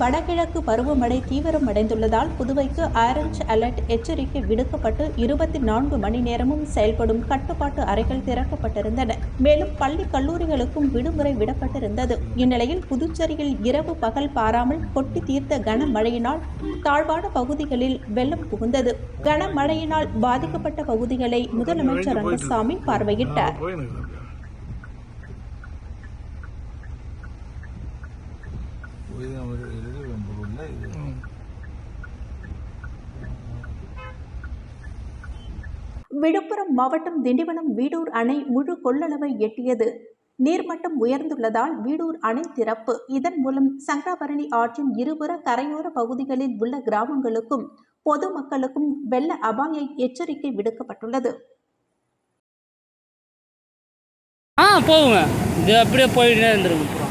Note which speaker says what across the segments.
Speaker 1: வடகிழக்கு பருவமழை தீவிரமடைந்துள்ளதால் புதுவைக்கு ஆரஞ்ச் அலர்ட் எச்சரிக்கை விடுக்கப்பட்டு 24 மணி நேரமும் செயல்படும் கட்டுப்பாட்டு அறைகள் திறக்கப்பட்டிருந்தன. மேலும் பள்ளி கல்லூரிகளுக்கும் விடுமுறை விடப்பட்டிருந்தது. இந்நிலையில் புதுச்சேரியில் இரவு பகல் பாராமல் கொட்டி தீர்த்த கனமழையினால் தாழ்வான பகுதிகளில் வெள்ளம் புகுந்தது. கனமழையினால் பாதிக்கப்பட்ட பகுதிகளை முதலமைச்சர் ரங்கசாமி பார்வையிட்டார். விழுப்புரம் மாவட்டம் திண்டிவனம் வீடூர் அணை முழு கொள்ளளவை எட்டியது. நீர்மட்டம் உயர்ந்துள்ளதால் வீடூர் அணை திறப்பு. இதன் மூலம் சங்கராபரணி ஆற்றின் இருபுற கரையோர பகுதிகளில் உள்ள கிராமங்களுக்கும் பொதுமக்களுக்கும் வெள்ள அபாய எச்சரிக்கை விடுக்கப்பட்டுள்ளது.
Speaker 2: போங்க, இது அப்படியே போயிட்டே இருந்துருக்கும்.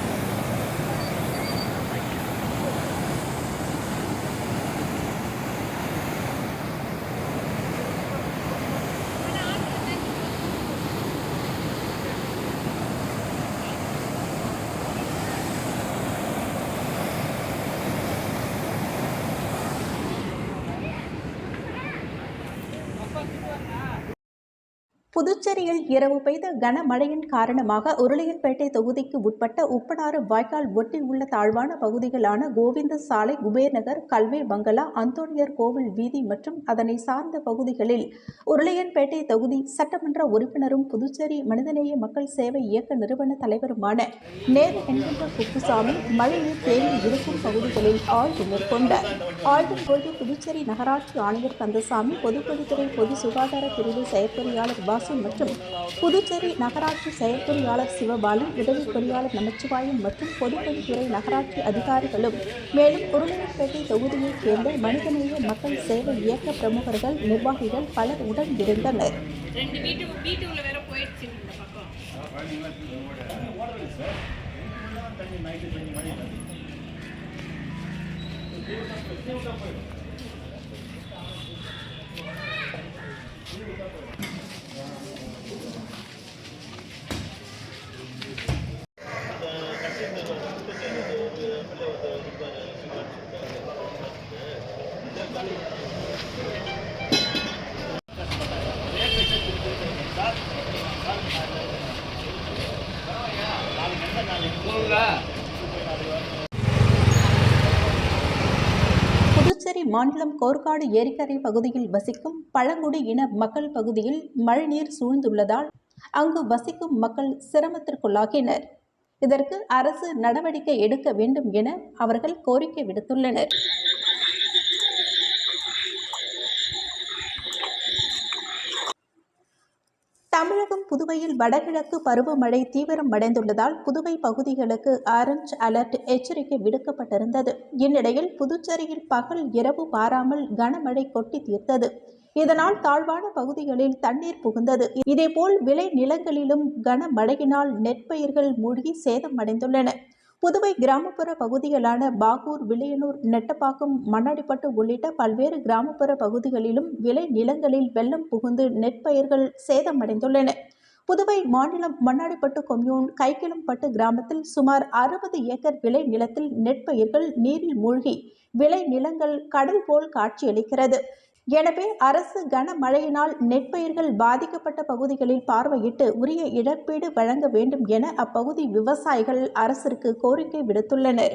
Speaker 1: புதுச்சேரியில் இரவு பெய்த கனமழையின் காரணமாக உருளையன்பேட்டை தொகுதிக்கு உட்பட்ட உப்பனாறு வாய்க்கால் ஒட்டி உள்ள தாழ்வான பகுதிகளான கோவிந்த சாலை, குபேர் நகர், கல்வே பங்களா, அந்தோணியர் கோவில் வீதி மற்றும் அதனை சார்ந்த பகுதிகளில் உருளையன்பேட்டை தொகுதி சட்டமன்ற உறுப்பினரும் புதுச்சேரி மனிதநேய மக்கள் சேவை இயக்க நிறுவன தலைவருமான நேரு என்கின்ற குப்புசாமி மழைநீர் தேங்கி இருக்கும் பகுதிகளில் ஆய்வு மேற்கொண்டார். ஆய்வின் போது புதுச்சேரி நகராட்சி ஆணையர் கந்தசாமி, பொதுப்பணித்துறை பொது சுகாதார பிரிவு செயற்பொறியாளர் மற்றும் புதுச்சேரி நகராட்சி செயற்பொறியாளர் சிவபாலன், உதவி பொறியாளர் நமச்சிவாயம் மற்றும் பொதுப்பணித்துறை நகராட்சி அதிகாரிகளும் மேலும் உருளையன்பேட்டை தொகுதியைச் சேர்ந்த மனிதநேய மக்கள் சேவை இயக்க பிரமுகர்கள், நிர்வாகிகள் பலர் உடன் இருந்தனர். புதுச்சேரி மாநிலம் கோர்க்காடு ஏரிக்கரை பகுதியில் வசிக்கும் பழங்குடி இன மக்கள் பகுதியில் மழைநீர் சூழ்ந்துள்ளதால் அங்கு வசிக்கும் மக்கள் சிரமத்திற்குள்ளாகினர். இதற்கு அரசு நடவடிக்கை எடுக்க வேண்டும் என அவர்கள் கோரிக்கை விடுத்துள்ளனர். தமிழகம் புதுவையில் வடகிழக்கு பருவமழை தீவிரமடைந்துள்ளதால் புதுவை பகுதிகளுக்கு ஆரஞ்ச் அலர்ட் எச்சரிக்கை விடுக்கப்பட்டிருந்தது. இந்நிலையில் புதுச்சேரியில் பகல் இரவு பாராமல் கனமழை கொட்டி தீர்த்தது. இதனால் தாழ்வான பகுதிகளில் தண்ணீர் புகுந்தது. இதேபோல் விளை நிலங்களிலும் கனமழையினால் நெற்பயிர்கள் மூழ்கி சேதமடைந்துள்ளன. புதுவை கிராமப்புற பகுதிகளான பாகூர், வில்லியனூர், நெட்டப்பாக்கம், மண்ணாடிப்பட்டு உள்ளிட்ட பல்வேறு கிராமப்புற பகுதிகளிலும் விளை நிலங்களில் வெள்ளம் புகுந்து நெற்பயிர்கள் சேதமடைந்துள்ளன. புதுவை மாநிலம் மண்ணாடிப்பட்டு கொம்யூன் கைக்கிளம்பட்டு கிராமத்தில் சுமார் 60 ஏக்கர் விளை நிலத்தில் நெற்பயிர்கள் நீரில் மூழ்கி விளை நிலங்கள் கடல் போல் காட்சியளிக்கிறது. எனவே அரசு கனமழையினால் நெற்பயிர்கள் பாதிக்கப்பட்ட பகுதிகளில் பார்வையிட்டு உரிய இழப்பீடு வழங்க வேண்டும் என அப்பகுதி விவசாயிகள் அரசிற்கு கோரிக்கை விடுத்துள்ளனர்.